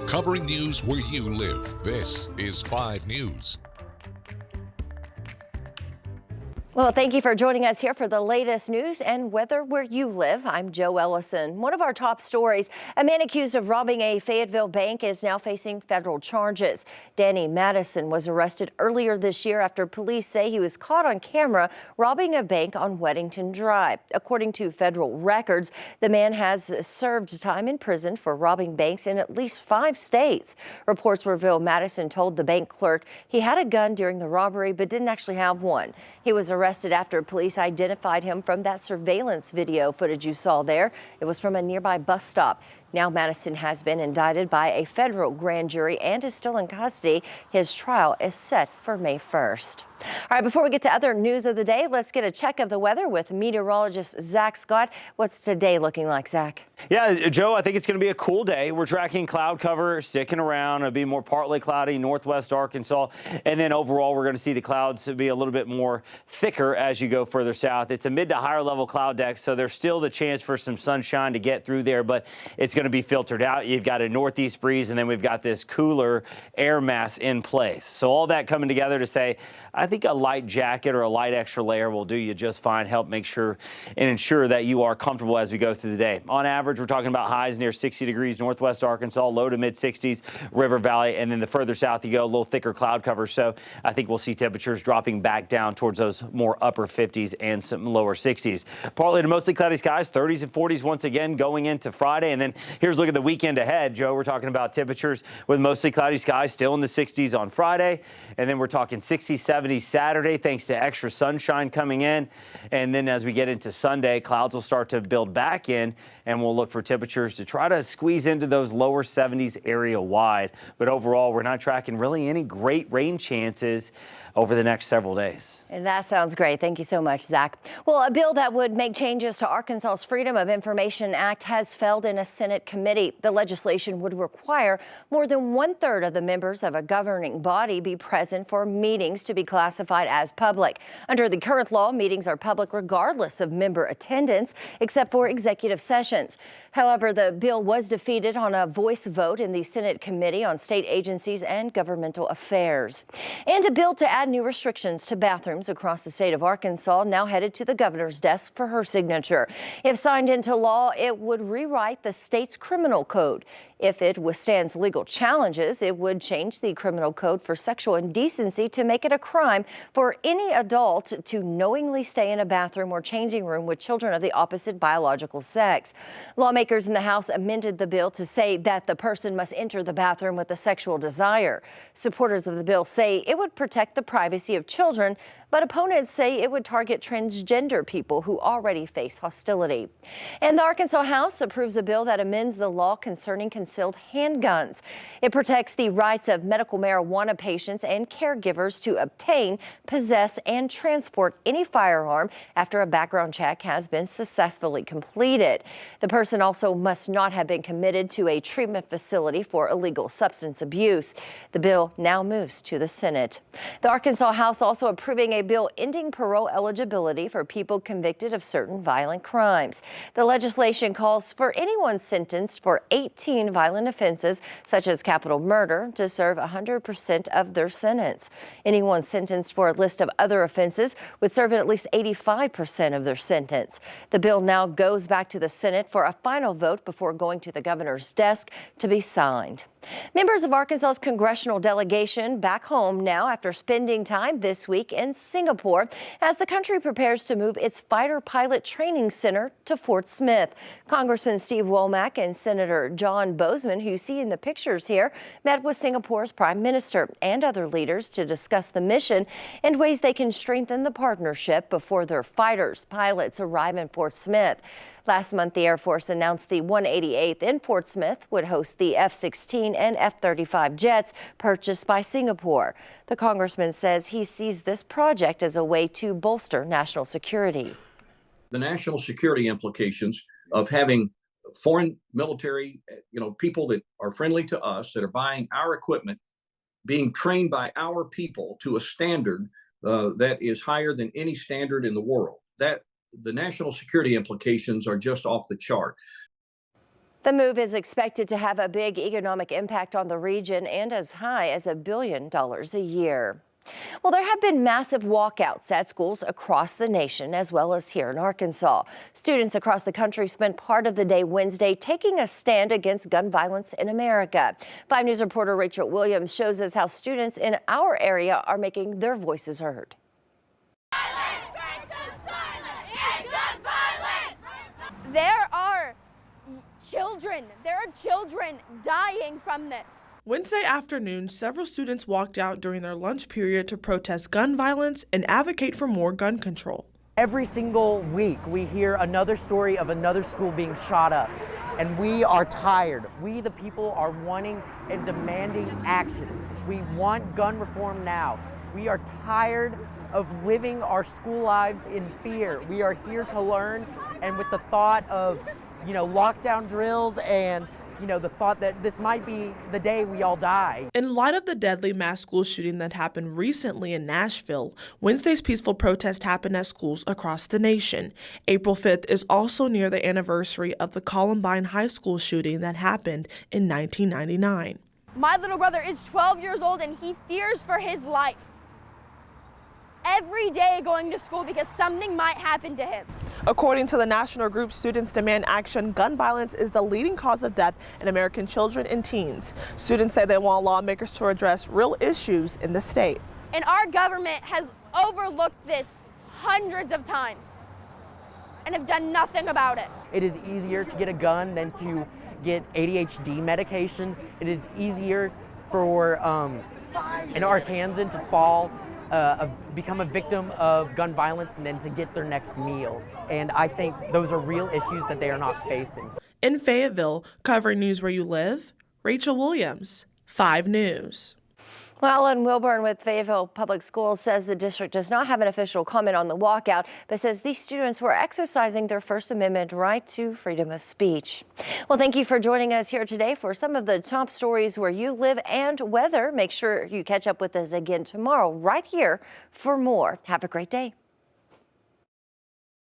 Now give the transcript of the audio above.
covering news where you live. This is 5 News. Well, thank you for joining us here for the latest news and weather where you live. I'm Joe Ellison. One of our top stories, a man accused of robbing a Fayetteville bank is now facing federal charges. Danny Madison was arrested earlier this year after police say he was caught on camera robbing a bank on Weddington Drive. According to federal records, the man has served time in prison for robbing banks in at least 5 states. Reports reveal Madison told the bank clerk he had a gun during the robbery but didn't actually have one. He was arrested after police identified him from that surveillance video footage you saw there. It was from a nearby bus stop. Now Madison has been indicted by a federal grand jury and is still in custody. His trial is set for May 1st. All right, before we get to other news of the day, let's get a check of the weather with meteorologist Zach Scott. What's today looking like, Zach? Yeah, Joe, I think it's going to be a cool day. We're tracking cloud cover sticking around. It'll be more partly cloudy, northwest Arkansas. And then overall, we're going to see the clouds be a little bit more thicker as you go further south. It's a mid to higher level cloud deck, so there's still the chance for some sunshine to get through there, but it's going to be filtered out. You've got a northeast breeze, and then we've got this cooler air mass in place. So all that coming together to say, I think a light jacket or a light extra layer will do you just fine. Help make sure and ensure that you are comfortable as we go through the day. On average, we're talking about highs near 60 degrees northwest Arkansas, low to mid 60s River Valley, and then the further south you go, a little thicker cloud cover. So I think we'll see temperatures dropping back down towards those more upper 50s and some lower 60s. Partly to mostly cloudy skies, 30s and 40s once again going into Friday. And then here's a look at the weekend ahead. Joe, we're talking about temperatures with mostly cloudy skies still in the 60s on Friday. And then we're talking 60s, 70s Saturday, thanks to extra sunshine coming in. And then as we get into Sunday, clouds will start to build back in, and we'll look for temperatures to try to squeeze into those lower 70s area wide. But overall, we're not tracking really any great rain chances over the next several days. And that sounds great. Thank you so much, Zach. Well, a bill that would make changes to Arkansas's Freedom of Information Act has failed in a Senate committee. The legislation would require more than 1/3 of the members of a governing body be present for meetings to be classified as public. Under the current law, meetings are public regardless of member attendance, except for executive sessions. However, the bill was defeated on a voice vote in the Senate Committee on State Agencies and Governmental Affairs. And a bill to add new restrictions to bathrooms across the state of Arkansas now headed to the governor's desk for her signature. If signed into law, it would rewrite the state's criminal code. If it withstands legal challenges, it would change the criminal code for sexual indecency to make it a crime for any adult to knowingly stay in a bathroom or changing room with children of the opposite biological sex. Lawmakers in the House amended the bill to say that the person must enter the bathroom with a sexual desire. Supporters of the bill say it would protect the privacy of children, but opponents say it would target transgender people who already face hostility. And the Arkansas House approves a bill that amends the law concerning concealed handguns. It protects the rights of medical marijuana patients and caregivers to obtain, possess, and transport any firearm after a background check has been successfully completed. The person also must not have been committed to a treatment facility for illegal substance abuse. The bill now moves to the Senate. The Arkansas House also approving a bill ending parole eligibility for people convicted of certain violent crimes. The legislation calls for anyone sentenced for 18 violent offenses, such as capital murder, to serve 100% of their sentence. Anyone sentenced for a list of other offenses would serve at least 85% of their sentence. The bill now goes back to the Senate for a final vote before going to the governor's desk to be signed. Members of Arkansas's congressional delegation back home now after spending time this week in Singapore as the country prepares to move its fighter pilot training center to Fort Smith. Congressman Steve Womack and Senator John Boozman, who you see in the pictures here, met with Singapore's Prime Minister and other leaders to discuss the mission and ways they can strengthen the partnership before their fighters pilots arrive in Fort Smith. Last month, the Air Force announced the 188th in Fort Smith would host the F-16 and F-35 jets purchased by Singapore. The congressman says he sees this project as a way to bolster national security. The national security implications of having foreign military, people that are friendly to us, that are buying our equipment, being trained by our people to a standard that is higher than any standard in the world. That the national security implications are just off the chart. The move is expected to have a big economic impact on the region and as high as $1 billion a year. Well, there have been massive walkouts at schools across the nation, as well as here in Arkansas. Students across the country spent part of the day Wednesday taking a stand against gun violence in America. 5 News reporter Rachel Williams shows us how students in our area are making their voices heard. There are children dying from this. Wednesday afternoon, several students walked out during their lunch period to protest gun violence and advocate for more gun control. Every single week, we hear another story of another school being shot up, and we are tired. We, the people, are wanting and demanding action. We want gun reform now. We are tired of living our school lives in fear. We are here to learn, and with the thought of, lockdown drills and, the thought that this might be the day we all die. In light of the deadly mass school shooting that happened recently in Nashville, Wednesday's peaceful protest happened at schools across the nation. April 5th is also near the anniversary of the Columbine High School shooting that happened in 1999. My little brother is 12 years old and he fears for his life every day going to school because something might happen to him. According to the national group Students Demand Action, gun violence is the leading cause of death in American children and teens. Students say they want lawmakers to address real issues in the state. And our government has overlooked this hundreds of times and have done nothing about it. It is easier to get a gun than to get ADHD medication. It is easier for an Arkansan to become a victim of gun violence and then to get their next meal. And I think those are real issues that they are not facing. In Fayetteville, covering news where you live, Rachel Williams, 5 News. Well, Ellen Wilburn with Fayetteville Public Schools says the district does not have an official comment on the walkout, but says these students were exercising their First Amendment right to freedom of speech. Well, thank you for joining us here today for some of the top stories where you live and weather. Make sure you catch up with us again tomorrow right here for more. Have a great day.